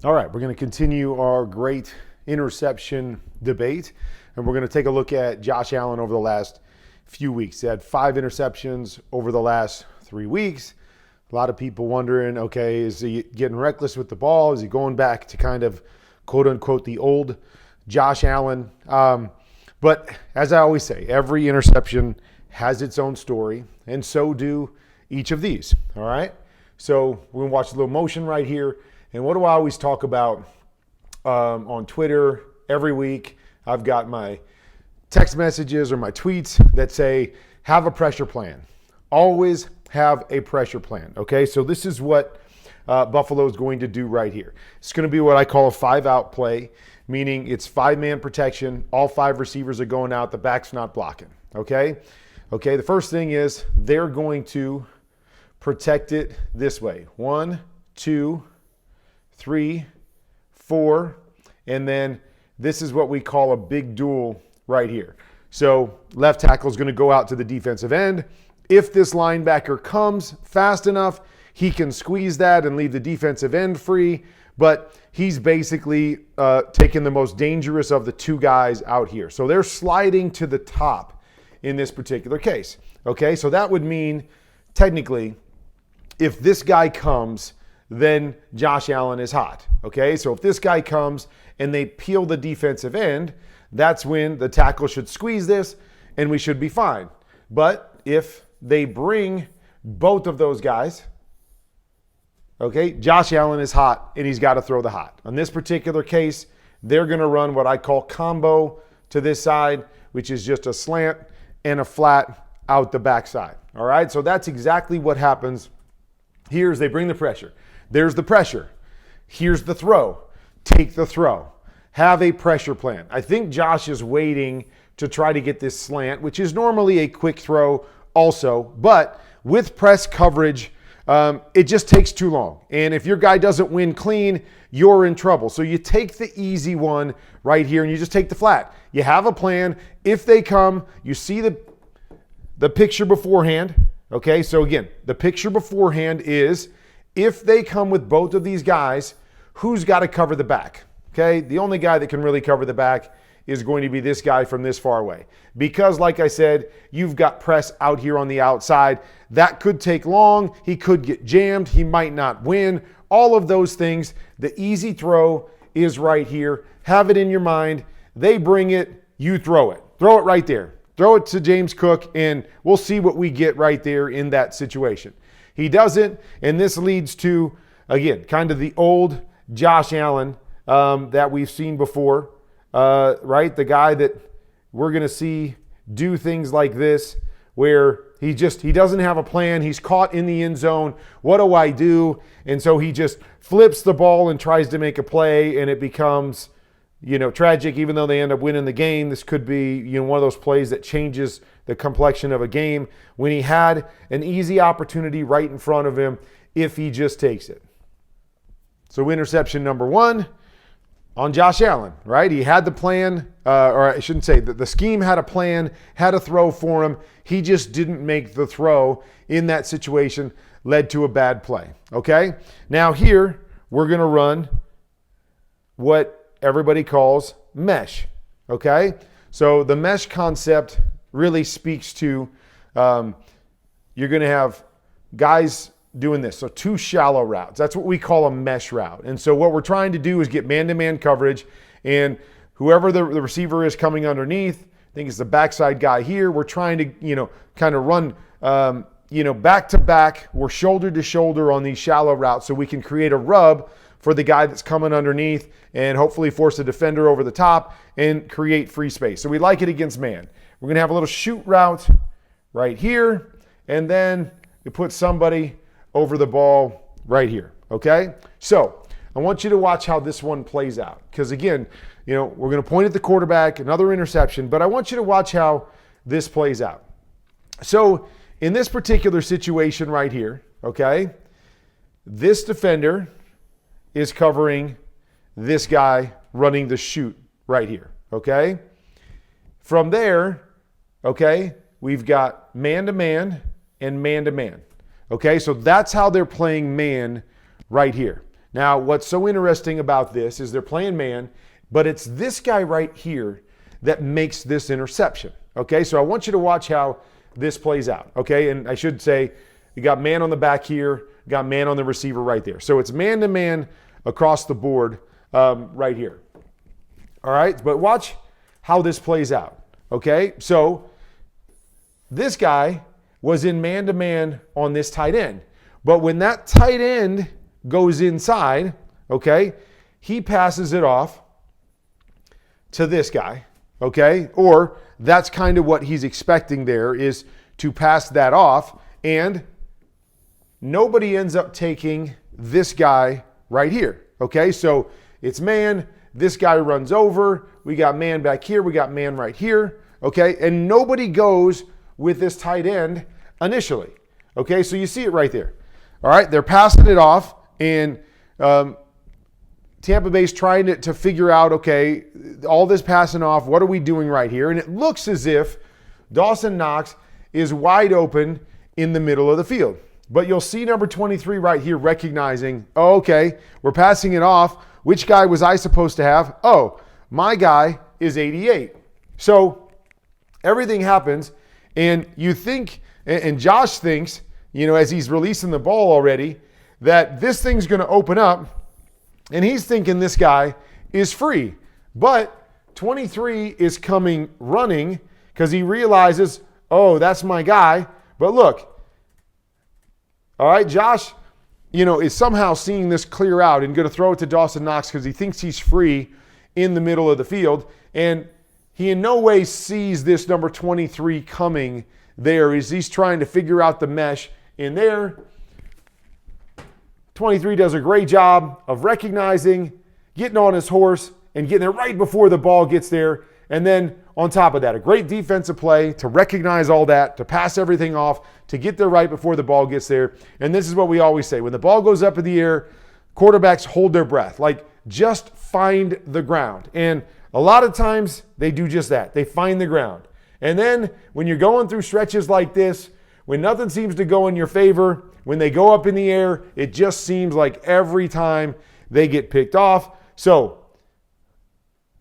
All right, we're going to continue our great interception debate, and we're going to take a look at Josh Allen over the last few weeks. He had 5 interceptions over the last 3 weeks. A lot of people wondering, okay, is he getting reckless with the ball? Is he going back to kind of quote unquote the old Josh Allen? But as I always say, every interception has its own story, and so do each of these. All right, so we're going to watch a little motion right here. And what do I always talk about on Twitter every week? I've got my text messages or my tweets that say, have a pressure plan. Always have a pressure plan, okay? So this is what Buffalo is going to do right here. It's going to be what I call a 5-out play, meaning it's 5-man protection. All 5 receivers are going out. The back's not blocking, okay? Okay, the first thing is they're going to protect it this way. 1, 2, 3, 4, and then this is what we call a big duel right here. So left tackle is going to go out to the defensive end. If this linebacker comes fast enough, he can squeeze that and leave the defensive end free, but he's basically taking the most dangerous of the 2 guys out here. So they're sliding to the top in this particular case. Okay, so that would mean technically if this guy comes, then Josh Allen is hot, okay? So if this guy comes and they peel the defensive end, that's when the tackle should squeeze this and we should be fine. But if they bring both of those guys, okay, Josh Allen is hot and he's got to throw the hot. On this particular case, they're going to run what I call combo to this side, which is just a slant and a flat out the backside, all right? So that's exactly what happens. Here's they bring the pressure. There's the pressure. Here's the throw. Take the throw. Have a pressure plan. I think Josh is waiting to try to get this slant, which is normally a quick throw also, but with press coverage, it just takes too long. And if your guy doesn't win clean, you're in trouble. So you take the easy one right here and you just take the flat. You have a plan. If they come, you see the picture beforehand. Okay, so again, the picture beforehand is if they come with both of these guys, who's got to cover the back? Okay, the only guy that can really cover the back is going to be this guy from this far away. Because like I said, you've got press out here on the outside. That could take long. He could get jammed. He might not win. All of those things. The easy throw is right here. Have it in your mind. They bring it, you throw it. Throw it right there. Throw it to James Cook, and we'll see what we get right there in that situation. He doesn't, and this leads to, again, kind of the old Josh Allen that we've seen before, right? The guy that we're going to see do things like this where he doesn't have a plan. He's caught in the end zone. What do I do? And so he just flips the ball and tries to make a play, and it becomes, tragic. Even though they end up winning the game, this could be, one of those plays that changes the complexion of a game when he had an easy opportunity right in front of him if he just takes it. So interception number 1 on Josh Allen, right? He had the plan, or I shouldn't say, the scheme had a plan, had a throw for him. He just didn't make the throw in that situation, led to a bad play, okay? Now here, we're going to run what everybody calls mesh, okay? So the mesh concept really speaks to you're going to have guys doing this. So 2 shallow routes. That's what we call a mesh route. And so what we're trying to do is get man-to-man coverage, and whoever the receiver is coming underneath, I think it's the backside guy here, we're trying to, kind of run, back to back. We're shoulder to shoulder on these shallow routes so we can create a rub for the guy that's coming underneath and hopefully force a defender over the top and create free space. So we like it against man. We're going to have a little shoot route right here, and then you put somebody over the ball right here, okay? So I want you to watch how this one plays out, because again, we're going to point at the quarterback, another interception, but I want you to watch how this plays out. So in this particular situation right here, okay, this defender is covering this guy running the shoot right here, okay? From there, okay, we've got man-to-man and man-to-man. Okay, so that's how they're playing man right here. Now, what's so interesting about this is they're playing man, but it's this guy right here that makes this interception. Okay, so I want you to watch how this plays out. Okay, and I should say you got man on the back here, got man on the receiver right there. So it's man-to-man across the board right here. All right, but watch how this plays out. Okay, so this guy was in man-to-man on this tight end. But when that tight end goes inside, okay, he passes it off to this guy, okay? Or that's kind of what he's expecting there, is to pass that off, and nobody ends up taking this guy right here, okay? So it's man, this guy runs over, we got man back here, we got man right here, okay? And nobody goes with this tight end initially, okay? So you see it right there. All right, they're passing it off, and Tampa Bay's trying to figure out, okay, all this passing off, what are we doing right here? And it looks as if Dawson Knox is wide open in the middle of the field. But you'll see number 23 right here recognizing, oh, okay, we're passing it off. Which guy was I supposed to have? Oh, my guy is 88. So everything happens, and you think, and Josh thinks, you know, as he's releasing the ball already, that this thing's going to open up, and he's thinking this guy is free. But 23 is coming running because he realizes, oh, that's my guy. But look, all right, Josh, you know, is somehow seeing this clear out and going to throw it to Dawson Knox because he thinks he's free in the middle of the field. And he in no way sees this number 23 coming there as he's trying to figure out the mesh in there. 23 does a great job of recognizing, getting on his horse, and getting there right before the ball gets there. And then on top of that, a great defensive play to recognize all that, to pass everything off, to get there right before the ball gets there. And this is what we always say. When the ball goes up in the air, quarterbacks hold their breath. Like, just find the ground. And a lot of times they do just that. They find the ground. And then when you're going through stretches like this, when nothing seems to go in your favor, when they go up in the air, it just seems like every time they get picked off. So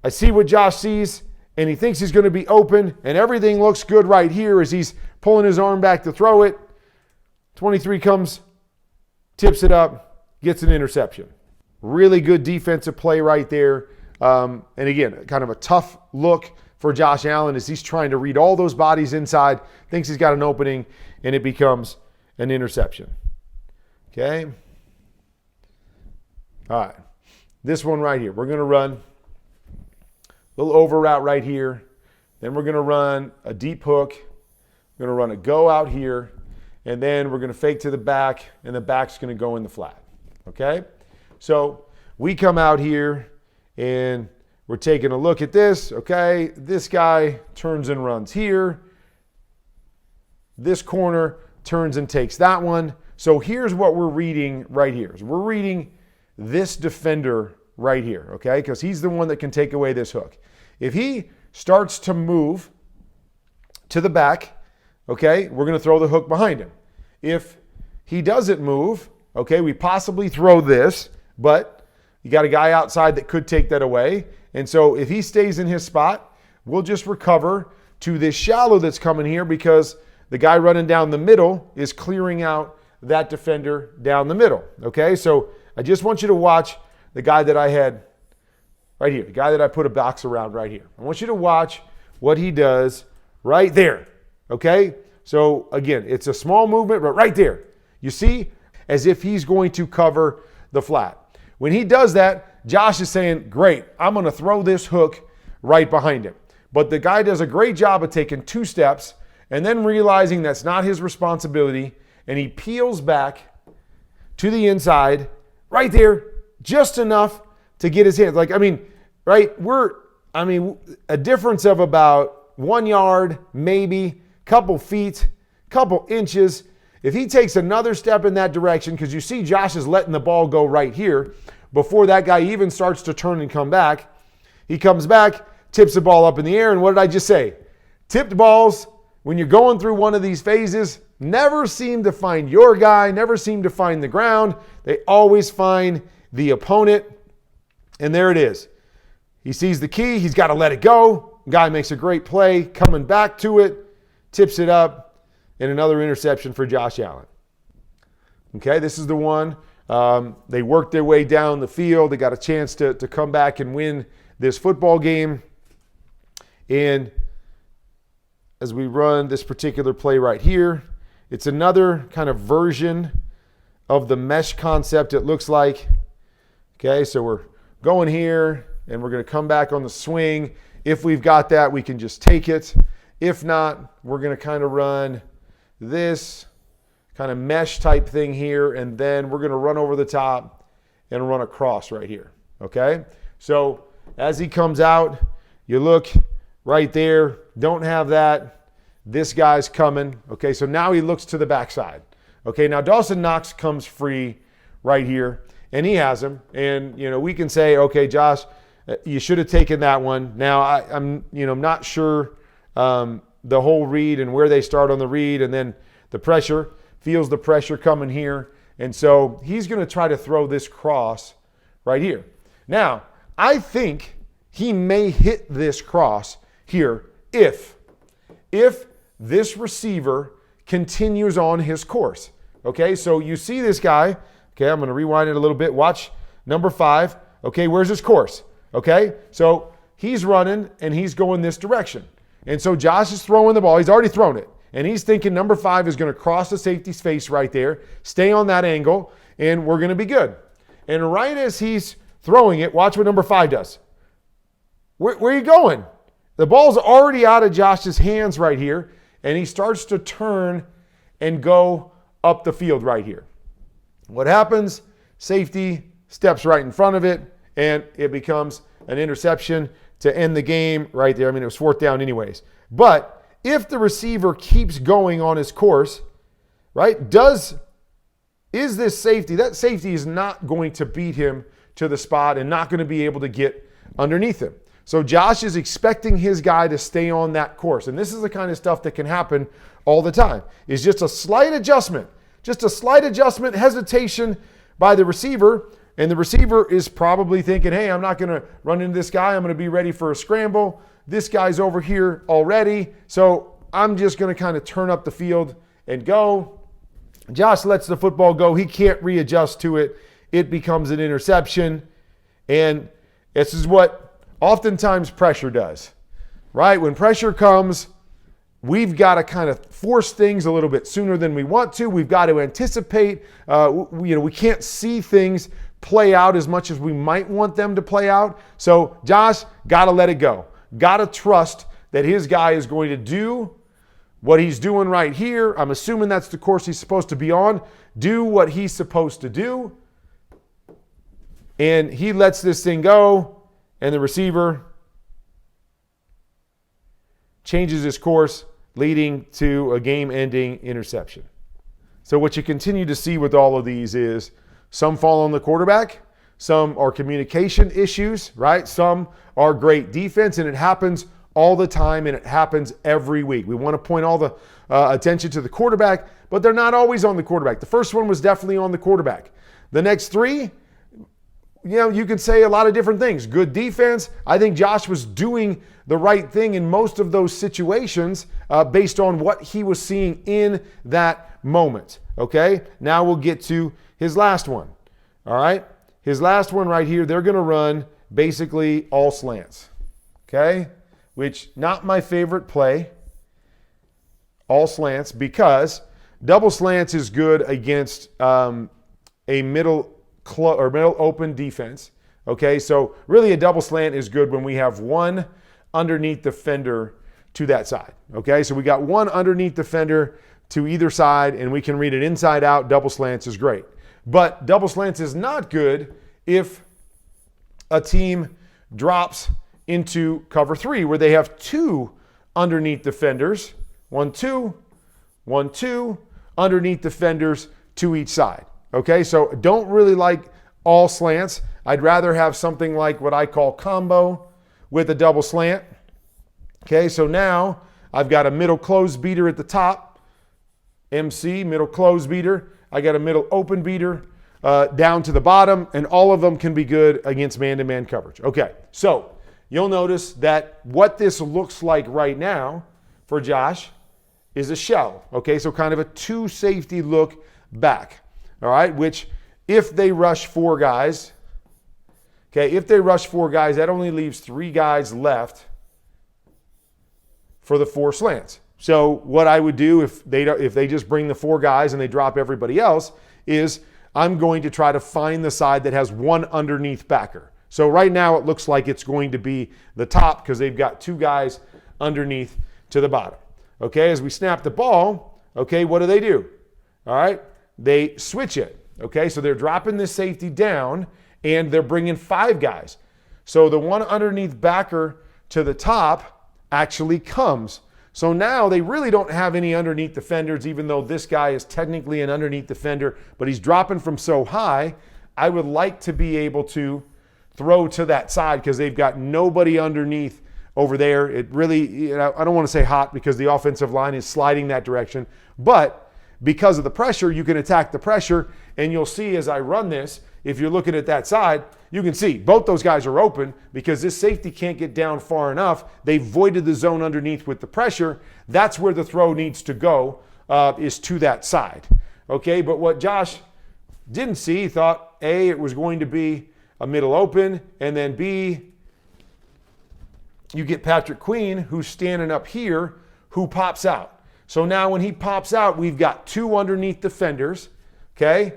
I see what Josh sees, and he thinks he's going to be open, and everything looks good right here as he's pulling his arm back to throw it. 23 comes, tips it up, gets an interception. Really good defensive play right there. And again, kind of a tough look for Josh Allen as he's trying to read all those bodies inside, thinks he's got an opening, and it becomes an interception. Okay? All right. This one right here. We're going to run a little over route right here. Then we're going to run a deep hook. We're going to run a go out here. And then we're going to fake to the back, and the back's going to go in the flat. Okay? So we come out here, and we're taking a look at this. Okay? This guy turns and runs here. This corner turns and takes that one. So here's what we're reading right here. So we're reading this defender right here, okay? Because he's the one that can take away this hook. If he starts to move to the back, okay, we're going to throw the hook behind him. If he doesn't move, okay, we possibly throw this, but you got a guy outside that could take that away. And so if he stays in his spot, we'll just recover to this shallow that's coming here because the guy running down the middle is clearing out that defender down the middle, okay? So I just want you to watch the guy that I had right here, the guy that I put a box around right here. I want you to watch what he does right there, okay? So again, it's a small movement, but right there, you see, as if he's going to cover the flat. When he does that, Josh is saying, great, I'm going to throw this hook right behind him. But the guy does a great job of taking 2 steps and then realizing that's not his responsibility, and he peels back to the inside right there, just enough to get his hands. Like, I mean, right, a difference of about 1 yard, maybe, couple feet, couple inches. If he takes another step in that direction, because you see Josh is letting the ball go right here before that guy even starts to turn and come back. He comes back, tips the ball up in the air, and what did I just say? Tipped balls, when you're going through one of these phases, never seem to find your guy, never seem to find the ground. They always find the opponent. And there it is. He sees the key. He's got to let it go. Guy makes a great play, coming back to it, tips it up, and another interception for Josh Allen. Okay, this is the one. They worked their way down the field. They got a chance to come back and win this football game. And as we run this particular play right here, it's another kind of version of the mesh concept, it looks like. Okay, so we're going here, and we're going to come back on the swing. If we've got that, we can just take it. If not, we're going to kind of run this kind of mesh type thing here, and then we're going to run over the top and run across right here. Okay, so as he comes out, you look right there, don't have that. This guy's coming. Okay, so now he looks to the backside. Okay, now Dawson Knox comes free right here, and he has him. And, we can say, okay, Josh, you should have taken that one. Now, I'm not sure the whole read and where they start on the read, and then the pressure, feels the pressure coming here. And so he's going to try to throw this cross right here. Now, I think he may hit this cross here if this receiver continues on his course. Okay, so you see this guy. Okay, I'm going to rewind it a little bit. Watch number 5. Okay, where's his course? Okay, so he's running and he's going this direction. And so Josh is throwing the ball. He's already thrown it. And he's thinking number 5 is going to cross the safety's face right there, stay on that angle, and we're going to be good. And right as he's throwing it, watch what number 5 does. Where are you going? The ball's already out of Josh's hands right here, and he starts to turn and go up the field right here. What happens? Safety steps right in front of it, and it becomes an interception to end the game right there. I mean, it was 4th down anyways. But if the receiver keeps going on his course, right, is this safety? That safety is not going to beat him to the spot and not going to be able to get underneath him. So Josh is expecting his guy to stay on that course. And this is the kind of stuff that can happen all the time. It's just a slight adjustment, hesitation by the receiver. And the receiver is probably thinking, hey, I'm not going to run into this guy. I'm going to be ready for a scramble. This guy's over here already. So I'm just going to kind of turn up the field and go. Josh lets the football go. He can't readjust to it. It becomes an interception. And this is what oftentimes pressure does, right? When pressure comes, we've got to kind of force things a little bit sooner than we want to. We've got to anticipate. We can't see things play out as much as we might want them to play out. So Josh, got to let it go. Got to trust that his guy is going to do what he's doing right here. I'm assuming that's the course he's supposed to be on. Do what he's supposed to do. And he lets this thing go, and the receiver changes his course, leading to a game-ending interception. So what you continue to see with all of these is some fall on the quarterback, some are communication issues, right? Some are great defense, and it happens all the time, and it happens every week. We want to point all the attention to the quarterback, but they're not always on the quarterback. The first one was definitely on the quarterback. The next 3, you could say a lot of different things. Good defense. I think Josh was doing the right thing in most of those situations based on what he was seeing in that moment. Okay, now we'll get to his last one. All right, his last one right here, they're going to run basically all slants. Okay, which not my favorite play, all slants, because double slants is good against a middle open defense. Okay, so really a double slant is good when we have one underneath the fender to that side. Okay, so we got one underneath the fender to either side, and we can read it inside out. Double slants is great. But double slants is not good if a team drops into cover 3 where they have 2 underneath the fenders. 1, 2, 1, 2, underneath the fenders to each side. Okay, so don't really like all slants. I'd rather have something like what I call combo with a double slant. Okay, so now I've got a middle closed beater at the top. MC, middle closed beater. I got a middle open beater down to the bottom, and all of them can be good against man-to-man coverage. Okay, so you'll notice that what this looks like right now for Josh is a shell. Okay, so kind of a two safety look back. All right, which if they rush four guys, that only leaves three guys left for the four slants. So what I would do if they just bring the four guys and they drop everybody else is I'm going to try to find the side that has one underneath backer. So right now it looks like it's going to be the top because they've got two guys underneath to the bottom. Okay, as we snap the ball, okay, what do? All right, they switch it. Okay, so they're dropping this safety down and they're bringing five guys. So the one underneath backer to the top actually comes. So now they really don't have any underneath defenders, even though this guy is technically an underneath defender, but he's dropping from so high. I would like to be able to throw to that side because they've got nobody underneath over there. It really, I don't want to say hot because the offensive line is sliding that direction, but because of the pressure, you can attack the pressure, and you'll see as I run this, if you're looking at that side, you can see both those guys are open because this safety can't get down far enough. They voided the zone underneath with the pressure. That's where the throw needs to go, is to that side. Okay, but what Josh didn't see, he thought, A, it was going to be a middle open, and then B, you get Patrick Queen, who's standing up here, who pops out. So now when he pops out, we've got two underneath defenders, okay?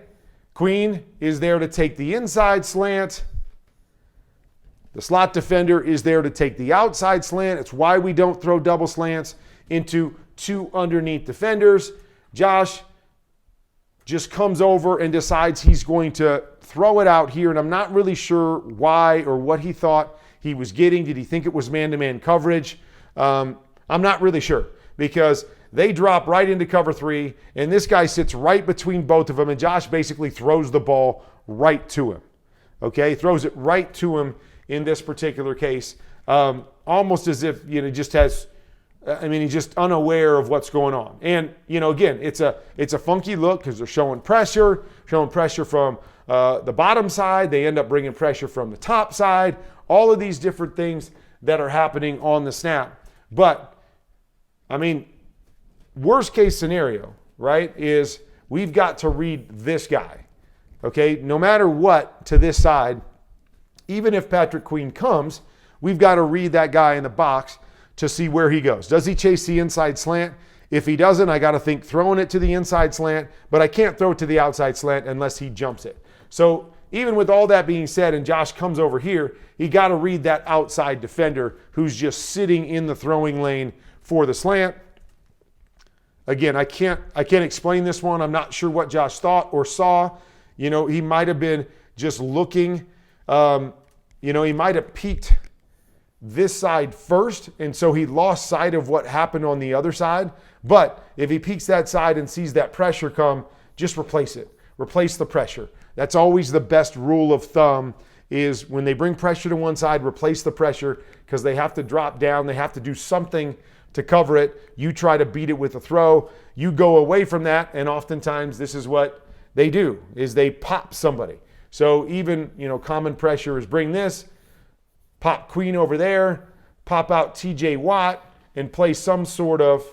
Queen is there to take the inside slant. The slot defender is there to take the outside slant. It's why we don't throw double slants into two underneath defenders. Josh just comes over and decides he's going to throw it out here, and I'm not really sure why or what he thought he was getting. Did he think it was man-to-man coverage? I'm not really sure because they drop right into cover three, and this guy sits right between both of them, and Josh basically throws the ball right to him. Okay, throws it right to him in this particular case, almost as if just has. He's just unaware of what's going on. And again, it's a funky look because they're showing pressure from the bottom side. They end up bringing pressure from the top side. All of these different things that are happening on the snap. But worst case scenario, right, is we've got to read this guy, okay? No matter what to this side, even if Patrick Queen comes, we've got to read that guy in the box to see where he goes. Does he chase the inside slant? If he doesn't, I got to think throwing it to the inside slant, but I can't throw it to the outside slant unless he jumps it. So even with all that being said, and Josh comes over here, he got to read that outside defender who's just sitting in the throwing lane for the slant. Again, I can't explain this one. I'm not sure what Josh thought or saw. He might have been just looking. He might have peeked this side first, and so he lost sight of what happened on the other side. But if he peeks that side and sees that pressure come, just replace it. Replace the pressure. That's always the best rule of thumb, is when they bring pressure to one side, replace the pressure because they have to drop down. They have to do something to cover it. You try to beat it with a throw. You go away from that, and oftentimes this is what they do, is they pop somebody. So even, common pressure is bring this, pop Queen over there, pop out TJ Watt, and play some sort of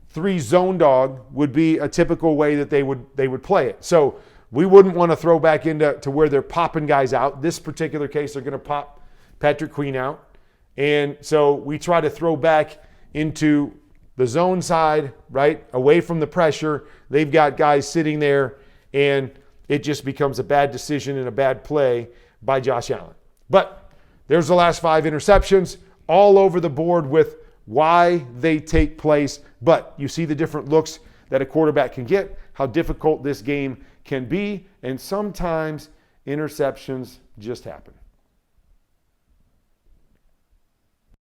three zone dog would be a typical way that they would play it. So we wouldn't want to throw back into where they're popping guys out. This particular case, they're going to pop Patrick Queen out. And so we try to throw back into the zone side, right, away from the pressure. They've got guys sitting there, and it just becomes a bad decision and a bad play by Josh Allen. But there's the last 5 interceptions all over the board with why they take place. But you see the different looks that a quarterback can get, how difficult this game can be, and sometimes interceptions just happen.